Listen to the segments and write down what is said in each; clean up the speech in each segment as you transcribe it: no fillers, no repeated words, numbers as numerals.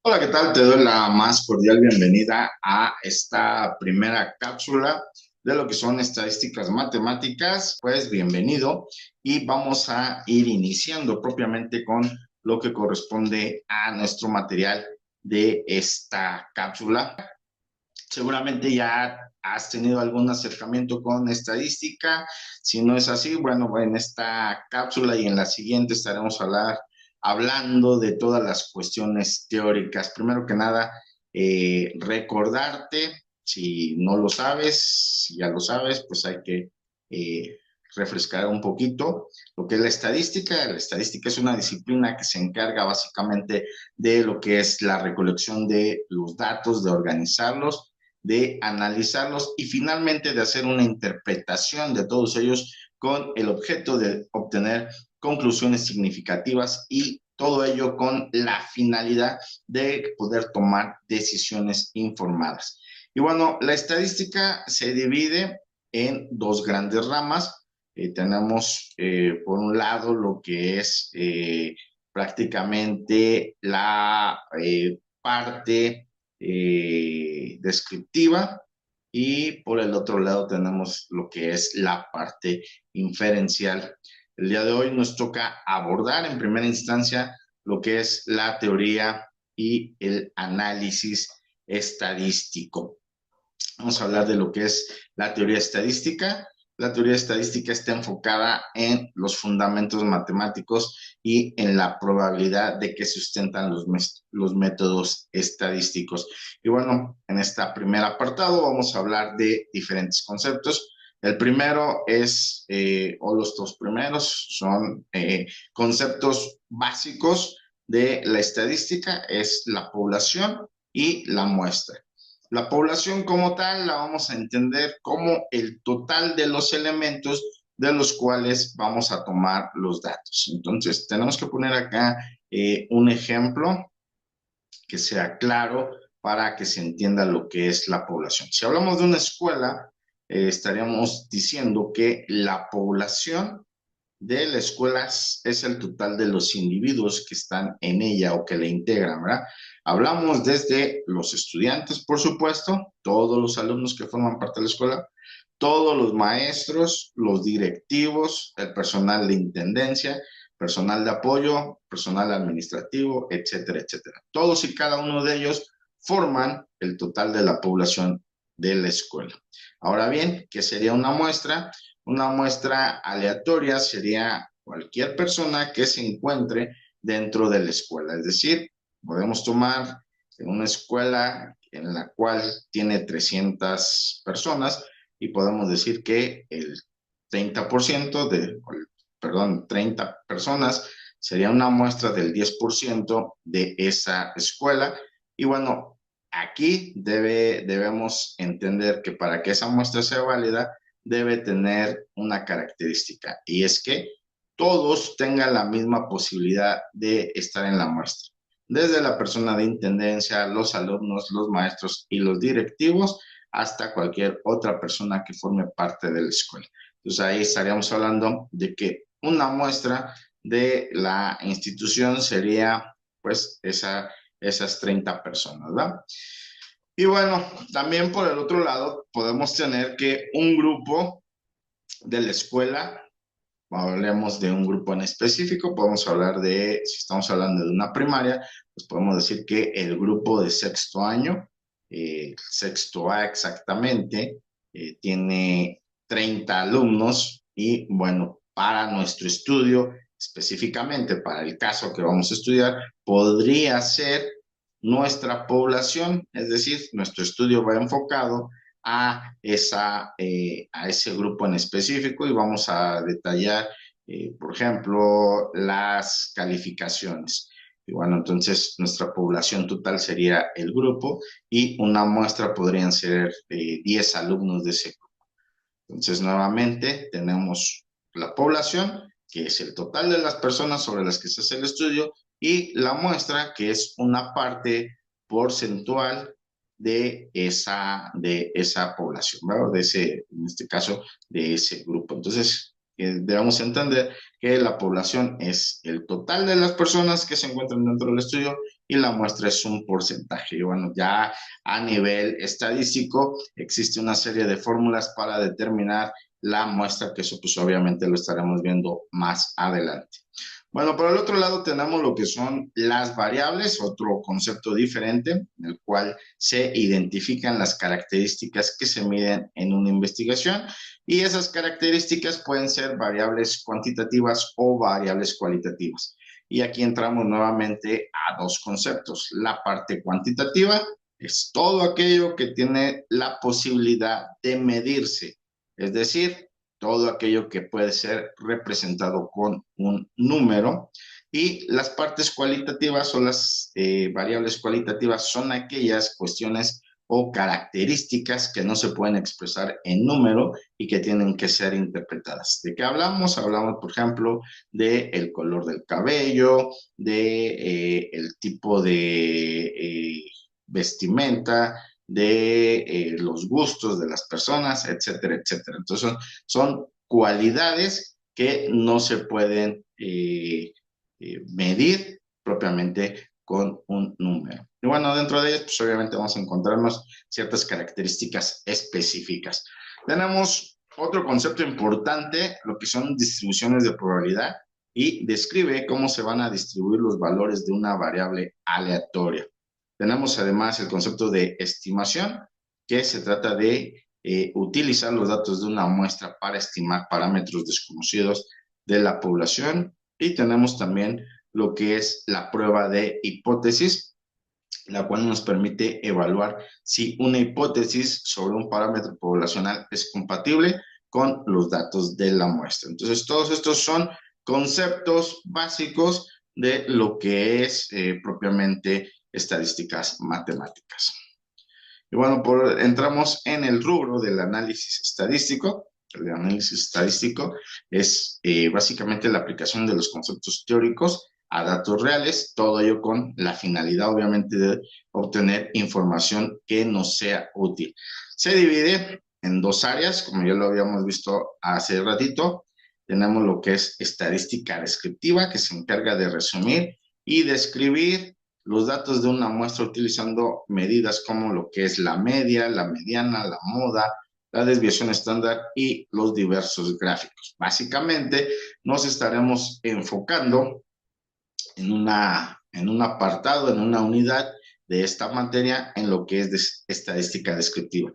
Hola, ¿qué tal? Te doy la más cordial bienvenida a esta primera cápsula de lo que son estadísticas matemáticas. Pues bienvenido y vamos a ir iniciando propiamente con lo que corresponde a nuestro material de esta cápsula. Seguramente ya has tenido algún acercamiento con estadística. Si no es así, bueno, en esta cápsula y en la siguiente estaremos hablando de todas las cuestiones teóricas. Primero que nada, recordarte, si no lo sabes, si ya lo sabes, pues hay que refrescar un poquito lo que es la estadística. La estadística es una disciplina que se encarga básicamente de lo que es la recolección de los datos, de organizarlos, de analizarlos y finalmente de hacer una interpretación de todos ellos con el objeto de obtener conclusiones significativas y todo ello con la finalidad de poder tomar decisiones informadas. Y bueno, la estadística se divide en dos grandes ramas. Tenemos por un lado lo que es prácticamente la parte descriptiva y por el otro lado tenemos lo que es la parte inferencial. El día de hoy nos toca abordar en primera instancia lo que es la teoría y el análisis estadístico. Vamos a hablar de lo que es la teoría estadística. La teoría estadística está enfocada en los fundamentos matemáticos y en la probabilidad de que sustentan los métodos estadísticos. Y bueno, en este primer apartado vamos a hablar de diferentes conceptos. El primero es, o los dos primeros son conceptos básicos de la estadística, es la población y la muestra. La población como tal la vamos a entender como el total de los elementos de los cuales vamos a tomar los datos. Entonces, tenemos que poner acá un ejemplo que sea claro para que se entienda lo que es la población. Si hablamos de una escuela, estaríamos diciendo que la población de la escuela es el total de los individuos que están en ella o que la integran, ¿verdad? Hablamos desde los estudiantes, por supuesto, todos los alumnos que forman parte de la escuela, todos los maestros, los directivos, el personal de intendencia, personal de apoyo, personal administrativo, etcétera, etcétera. Todos y cada uno de ellos forman el total de la población de la escuela. Ahora bien, ¿qué sería una muestra? Una muestra aleatoria sería cualquier persona que se encuentre dentro de la escuela. Es decir, podemos tomar en una escuela en la cual tiene 300 personas y podemos decir que el 30% perdón, 30 personas sería una muestra del 10% de esa escuela. Y bueno, aquí debemos entender que para que esa muestra sea válida, debe tener una característica y es que todos tengan la misma posibilidad de estar en la muestra. Desde la persona de intendencia, los alumnos, los maestros y los directivos, hasta cualquier otra persona que forme parte de la escuela. Entonces ahí estaríamos hablando de que una muestra de la institución sería pues esas 30 personas, ¿verdad? Y bueno, también por el otro lado podemos tener que un grupo de la escuela, hablemos de un grupo en específico, podemos hablar de, si estamos hablando de una primaria, pues podemos decir que el grupo de sexto año, sexto A exactamente, tiene 30 alumnos y bueno, para nuestro estudio, específicamente para el caso que vamos a estudiar, podría ser nuestra población, es decir, nuestro estudio va enfocado a ese grupo en específico y vamos a detallar, por ejemplo, las calificaciones. Y bueno, entonces nuestra población total sería el grupo y una muestra podrían ser 10 alumnos de ese grupo. Entonces, nuevamente tenemos la población, que es el total de las personas sobre las que se hace el estudio, y la muestra, que es una parte porcentual de esa población, ¿verdad? De ese, en este caso, de ese grupo. Entonces, debemos entender que la población es el total de las personas que se encuentran dentro del estudio y la muestra es un porcentaje. Y bueno, ya a nivel estadístico existe una serie de fórmulas para determinar la muestra, que eso pues obviamente lo estaremos viendo más adelante. Bueno, por el otro lado tenemos lo que son las variables, otro concepto diferente, en el cual se identifican las características que se miden en una investigación y esas características pueden ser variables cuantitativas o variables cualitativas. Y aquí entramos nuevamente a dos conceptos. La parte cuantitativa es todo aquello que tiene la posibilidad de medirse, es decir, todo aquello que puede ser representado con un número. Y las partes cualitativas o las variables cualitativas son aquellas cuestiones o características que no se pueden expresar en número y que tienen que ser interpretadas. ¿De qué hablamos? Hablamos, por ejemplo, del color del cabello, de el tipo de vestimenta, de los gustos de las personas, etcétera, etcétera. Entonces son cualidades que no se pueden medir propiamente con un número. Y bueno, dentro de ellas, pues obviamente vamos a encontrarnos ciertas características específicas. Tenemos otro concepto importante, lo que son distribuciones de probabilidad, y describe cómo se van a distribuir los valores de una variable aleatoria. Tenemos además el concepto de estimación, que se trata de utilizar los datos de una muestra para estimar parámetros desconocidos de la población. Y tenemos también lo que es la prueba de hipótesis, la cual nos permite evaluar si una hipótesis sobre un parámetro poblacional es compatible con los datos de la muestra. Entonces, todos estos son conceptos básicos de lo que es propiamente estadísticas matemáticas. Y bueno, entramos en el rubro del análisis estadístico. El análisis estadístico es básicamente la aplicación de los conceptos teóricos a datos reales, todo ello con la finalidad, obviamente, de obtener información que nos sea útil. Se divide en dos áreas, como ya lo habíamos visto hace ratito. Tenemos lo que es estadística descriptiva, que se encarga de resumir y describir los datos de una muestra utilizando medidas como lo que es la media, la mediana, la moda, la desviación estándar y los diversos gráficos. Básicamente nos estaremos enfocando en un apartado, en una unidad de esta materia en lo que es estadística descriptiva.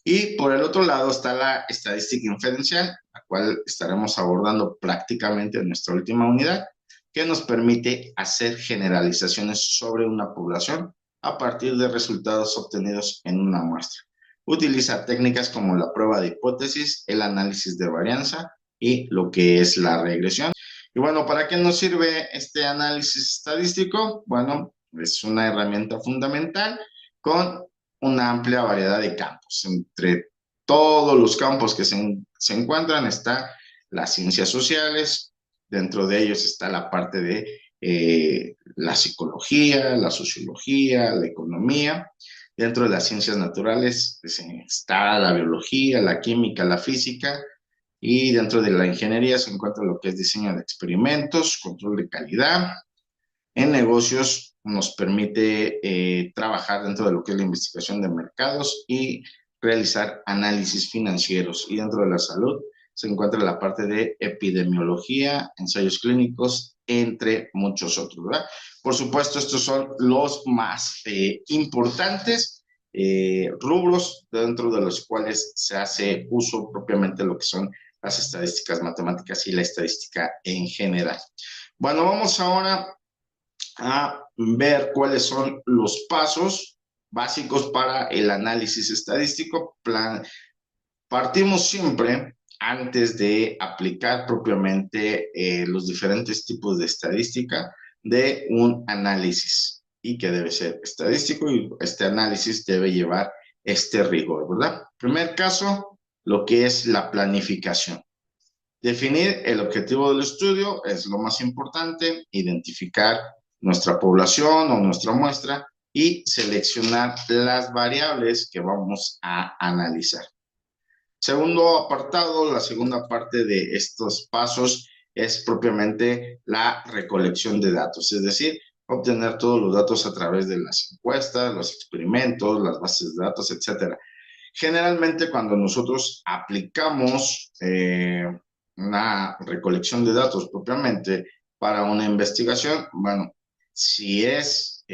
Y por el otro lado está la estadística inferencial, la cual estaremos abordando prácticamente en nuestra última unidad, que nos permite hacer generalizaciones sobre una población a partir de resultados obtenidos en una muestra. Utiliza técnicas como la prueba de hipótesis, el análisis de varianza y lo que es la regresión. Y bueno, ¿para qué nos sirve este análisis estadístico? Bueno, es una herramienta fundamental con una amplia variedad de campos. Entre todos los campos que se encuentran está las ciencias sociales, dentro de ellos está la parte de la psicología, la sociología, la economía. Dentro de las ciencias naturales pues, está la biología, la química, la física, y dentro de la ingeniería se encuentra lo que es diseño de experimentos, control de calidad. En negocios nos permite trabajar dentro de lo que es la investigación de mercados y realizar análisis financieros. Y dentro de la salud se encuentra la parte de epidemiología, ensayos clínicos, entre muchos otros, ¿verdad? Por supuesto, estos son los más importantes rubros dentro de los cuales se hace uso propiamente de lo que son las estadísticas matemáticas y la estadística en general. Bueno, vamos ahora a ver cuáles son los pasos básicos para el análisis estadístico. Partimos siempre, antes de aplicar propiamente los diferentes tipos de estadística, de un análisis y que debe ser estadístico, y este análisis debe llevar este rigor, ¿verdad? Primer caso, lo que es la planificación. Definir el objetivo del estudio es lo más importante, identificar nuestra población o nuestra muestra y seleccionar las variables que vamos a analizar. Segundo apartado, la segunda parte de estos pasos es propiamente la recolección de datos, es decir, obtener todos los datos a través de las encuestas, los experimentos, las bases de datos, etcétera. Generalmente cuando nosotros aplicamos una recolección de datos propiamente para una investigación, bueno, si es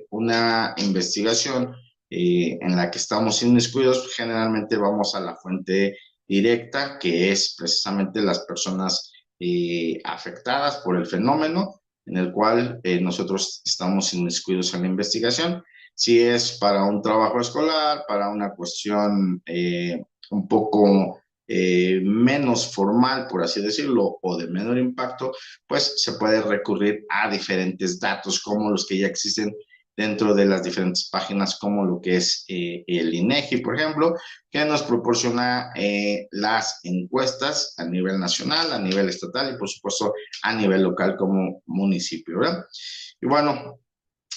una investigación en la que estamos inmiscuidos, generalmente vamos a la fuente directa, que es precisamente las personas afectadas por el fenómeno en el cual nosotros estamos inmiscuidos en la investigación. Si es para un trabajo escolar, para una cuestión un poco menos formal, por así decirlo, o de menor impacto, pues se puede recurrir a diferentes datos como los que ya existen dentro de las diferentes páginas, como lo que es el INEGI, por ejemplo, que nos proporciona las encuestas a nivel nacional, a nivel estatal y, por supuesto, a nivel local como municipio, ¿verdad? Y bueno,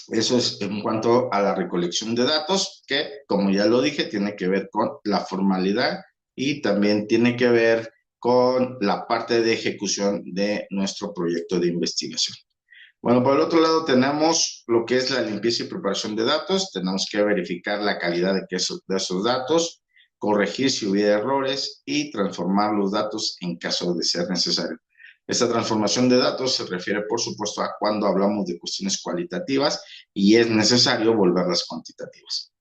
eso es en cuanto a la recolección de datos, que como ya lo dije, tiene que ver con la formalidad y también tiene que ver con la parte de ejecución de nuestro proyecto de investigación. Bueno, por el otro lado tenemos lo que es la limpieza y preparación de datos. Tenemos que verificar la calidad de esos datos, corregir si hubiera errores y transformar los datos en caso de ser necesario. Esta transformación de datos se refiere, por supuesto, a cuando hablamos de cuestiones cualitativas y es necesario volverlas cuantitativas.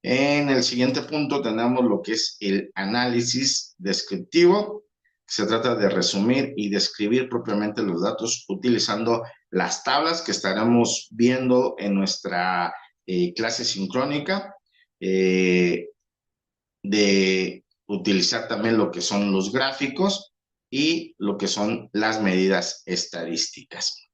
En el siguiente punto tenemos lo que es el análisis descriptivo. Se trata de resumir y describir propiamente los datos utilizando las tablas que estaremos viendo en nuestra clase sincrónica, eh, de utilizar también lo que son los gráficos y lo que son las medidas estadísticas.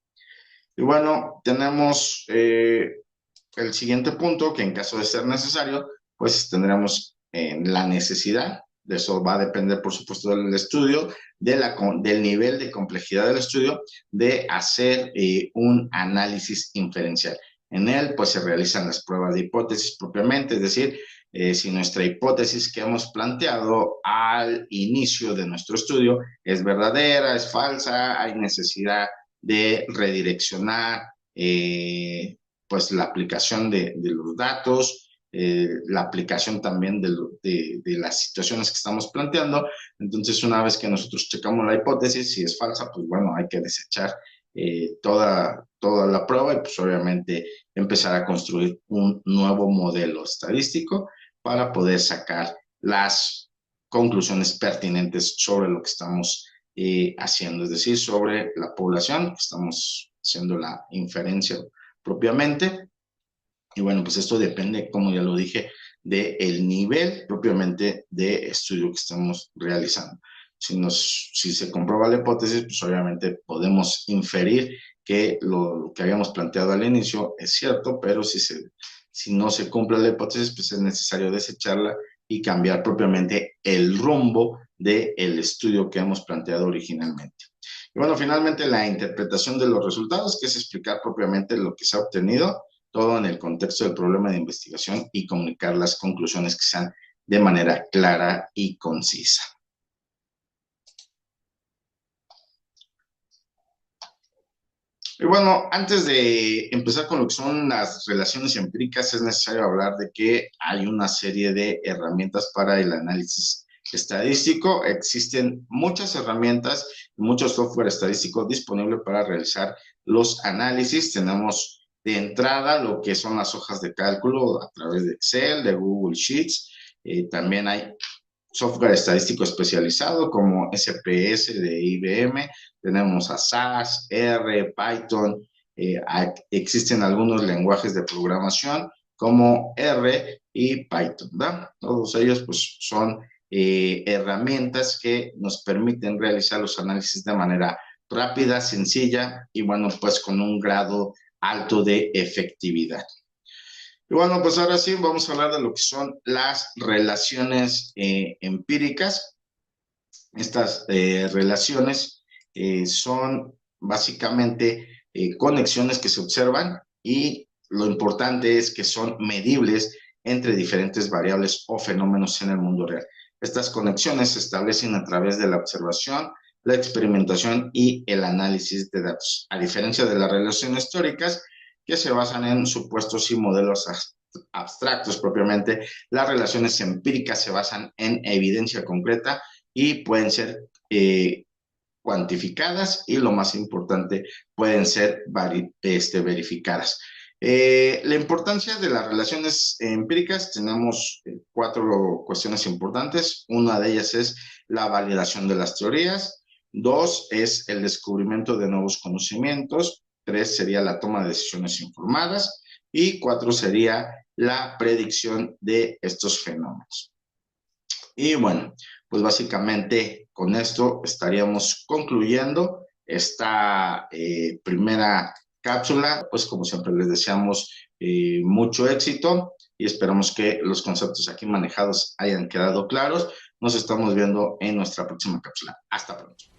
Y bueno, tenemos el siguiente punto, que en caso de ser necesario, pues tendremos la necesidad, de eso va a depender, por supuesto, del estudio, del nivel de complejidad del estudio, de hacer un análisis inferencial. En él, pues se realizan las pruebas de hipótesis propiamente, es decir, si nuestra hipótesis que hemos planteado al inicio de nuestro estudio es verdadera, es falsa, hay necesidad de redireccionar pues la aplicación de los datos, la aplicación también de las situaciones que estamos planteando. Entonces, una vez que nosotros checamos la hipótesis, si es falsa, pues bueno, hay que desechar toda la prueba y pues obviamente empezar a construir un nuevo modelo estadístico para poder sacar las conclusiones pertinentes sobre lo que estamos haciendo, es decir, sobre la población, estamos haciendo la inferencia propiamente. Y bueno, pues esto depende, como ya lo dije, del nivel propiamente de estudio que estamos realizando. Si se comprueba la hipótesis, pues obviamente podemos inferir que lo que habíamos planteado al inicio es cierto, pero si no se cumple la hipótesis, pues es necesario desecharla y cambiar propiamente el rumbo del estudio que hemos planteado originalmente. Y bueno, finalmente la interpretación de los resultados, que es explicar propiamente lo que se ha obtenido, todo en el contexto del problema de investigación y comunicar las conclusiones que sean de manera clara y concisa. Y bueno, antes de empezar con lo que son las relaciones empíricas, es necesario hablar de que hay una serie de herramientas para el análisis estadístico. Existen muchas herramientas, muchos software estadísticos disponibles para realizar los análisis. Tenemos de entrada lo que son las hojas de cálculo a través de Excel, de Google Sheets. También hay software estadístico especializado como SPS de IBM, tenemos a SAS, R, Python, existen algunos lenguajes de programación como R y Python, ¿verdad? Todos ellos pues son herramientas que nos permiten realizar los análisis de manera rápida, sencilla y bueno, pues con un grado alto de efectividad. Y bueno, pues ahora sí vamos a hablar de lo que son las relaciones empíricas. Estas relaciones son básicamente conexiones que se observan y lo importante es que son medibles entre diferentes variables o fenómenos en el mundo real. Estas conexiones se establecen a través de la observación, la experimentación y el análisis de datos, a diferencia de las relaciones teóricas que se basan en supuestos y modelos abstractos propiamente. Las relaciones empíricas se basan en evidencia concreta y pueden ser cuantificadas y, lo más importante, pueden ser verificadas. La importancia de las relaciones empíricas, tenemos cuatro cuestiones importantes. Una de ellas es la validación de las teorías. Dos es el descubrimiento de nuevos conocimientos. Tres sería la toma de decisiones informadas. Y cuatro sería la predicción de estos fenómenos. Y bueno, pues básicamente con esto estaríamos concluyendo esta primera cápsula. Pues como siempre les deseamos mucho éxito y esperamos que los conceptos aquí manejados hayan quedado claros. Nos estamos viendo en nuestra próxima cápsula. Hasta pronto.